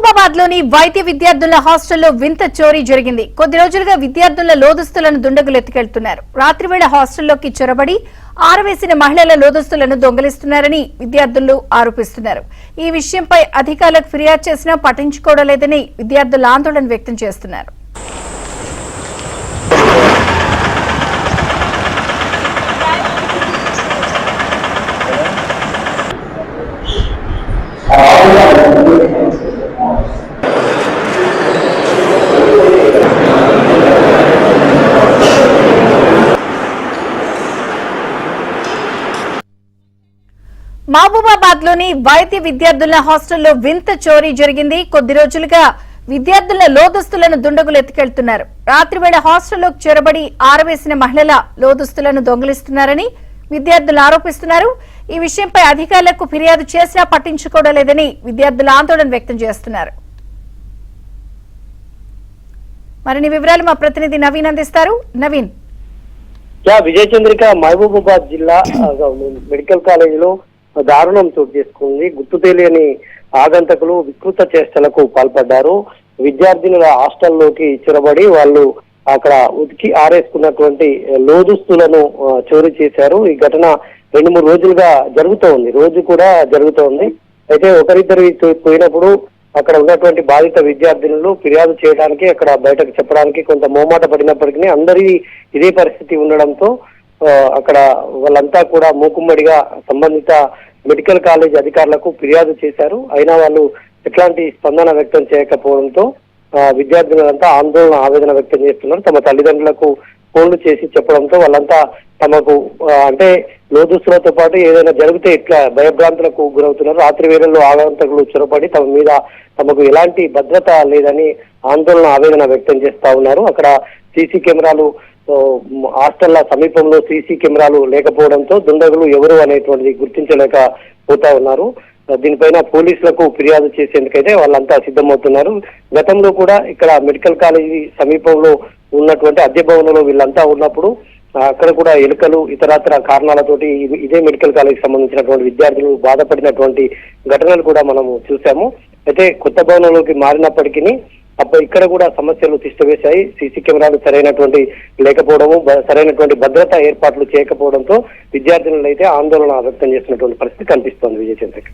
మహబూబాబాద్ లోని వైద్య విద్యార్థుల హాస్టల్లో వింత చోరీ జరిగింది. కొద్ది రోజులుగా విద్యార్థుల లోదుస్తులను దుండగులు ఎత్తుకెళ్తున్నారు. రాత్రివేళ హాస్టల్లోకి చొరబడి ఆరవేసిన మహిళల లోదుస్తులను దొంగిలిస్తున్నారని విద్యార్థులు ఆరోపిస్తున్నారు. ఈ విషయంపై అధికారులకు ఫిర్యాదు చేసినా పట్టించుకోవడం లేదని విద్యార్థులు ఆందోళన వ్యక్తం చేస్తున్నారు. మహబూబాబాద్ లోని వైద్య విద్యార్థుల హాస్టల్లో వింత చోరీ జరిగింది. కొద్ది రోజులుగా విద్యార్థుల లోదుస్తులను దుండగులు ఎత్తుకెళ్తున్నారు. రాత్రివేళ హాస్టల్లోకి చొరబడి ఆరవేసిన మహిళల లోదుస్తులను దొంగిలిస్తున్నారని విద్యార్థులు ఆరోపిస్తున్నారు. ఈ విషయంపై అధికారులకు ఫిర్యాదు చేసినా పట్టించుకోవడం లేదని విద్యార్థులు ఆందోళన వ్యక్తం చేస్తున్నారు. మరిన్ని వివరాలు మా ప్రతినిధి నవీన్ అందిస్తారు. నవీన్, విజయ చంద్రిక మహబూబాబాద్ జిల్లా మెడికల్ కాలేజీలో దారుణం చోటు చేసుకుంది. గుర్తు తెలియని ఆగంతకులు వికృత చేష్టలకు పాల్పడ్డారు. విద్యార్థినుల హాస్టల్లోకి చొరబడి వాళ్ళు అక్కడ ఉతికి ఆరేసుకున్నటువంటి లోదుస్తులను చోరీ చేశారు. ఈ ఘటన 2-3 రోజులుగా జరుగుతోంది. రోజు కూడా జరుగుతోంది. అయితే ఒకరిద్దరు పోయినప్పుడు అక్కడ ఉన్నటువంటి బాధిత విద్యార్థినులు ఫిర్యాదు చేయడానికి అక్కడ బయటకు చెప్పడానికి కొంత మోమాట పడినప్పటికీ అందరి ఇదే పరిస్థితి ఉండడంతో అక్కడ వాళ్ళంతా కూడా మూకుమ్మడిగా సంబంధిత మెడికల్ కాలేజ్ అధికారులకు ఫిర్యాదు చేశారు. అయినా వాళ్ళు ఎట్లాంటి స్పందన వ్యక్తం చేయకపోవడంతో విద్యార్థులంతా ఆవేదన వ్యక్తం చేస్తున్నారు. తమ తల్లిదండ్రులకు ఫోన్లు చేసి చెప్పడంతో వాళ్ళంతా తమకు అంటే లోదుస్తులతో పాటు ఏదైనా జరిగితే ఇట్లా భయభ్రాంతులకు గురవుతున్నారు. రాత్రి వేళల్లో ఆగంతకులు చొరబడి తమ మీద తమకు ఎలాంటి భద్రత లేదని ఆవేదన వ్యక్తం చేస్తా ఉన్నారు. అక్కడ సీసీ కెమెరాలు హాస్టళ్ల సమీపంలో సీసీ కెమెరాలు లేకపోవడంతో దుండగులు ఎవరు అనేటువంటిది గుర్తించలేకపోతా ఉన్నారు. దీనిపైన పోలీసులకు ఫిర్యాదు చేసేందుకైతే వాళ్ళంతా సిద్ధమవుతున్నారు. గతంలో కూడా ఇక్కడ మెడికల్ కాలేజీ సమీపంలో ఉన్నటువంటి అద్దె భవనంలో వీళ్ళంతా ఉన్నప్పుడు అక్కడ కూడా ఎలుకలు ఇతరత్ర కారణాలతోటి ఇదే మెడికల్ కాలేజీకి సంబంధించినటువంటి విద్యార్థులు బాధపడినటువంటి ఘటనలు కూడా మనము చూసాము. అయితే కొత్త భవనంలోకి మారినప్పటికీ అప్పుడు ఇక్కడ కూడా సమస్యలు తిష్టవేశాయి. సీసీ కెమెరాలు సరైనటువంటి లేకపోవడము, సరైనటువంటి భద్రతా ఏర్పాట్లు చేయకపోవడంతో విద్యార్థినులు అయితే ఆందోళన వ్యక్తం చేసినటువంటి పరిస్థితి కనిపిస్తోంది. విజయ చంద్రిక.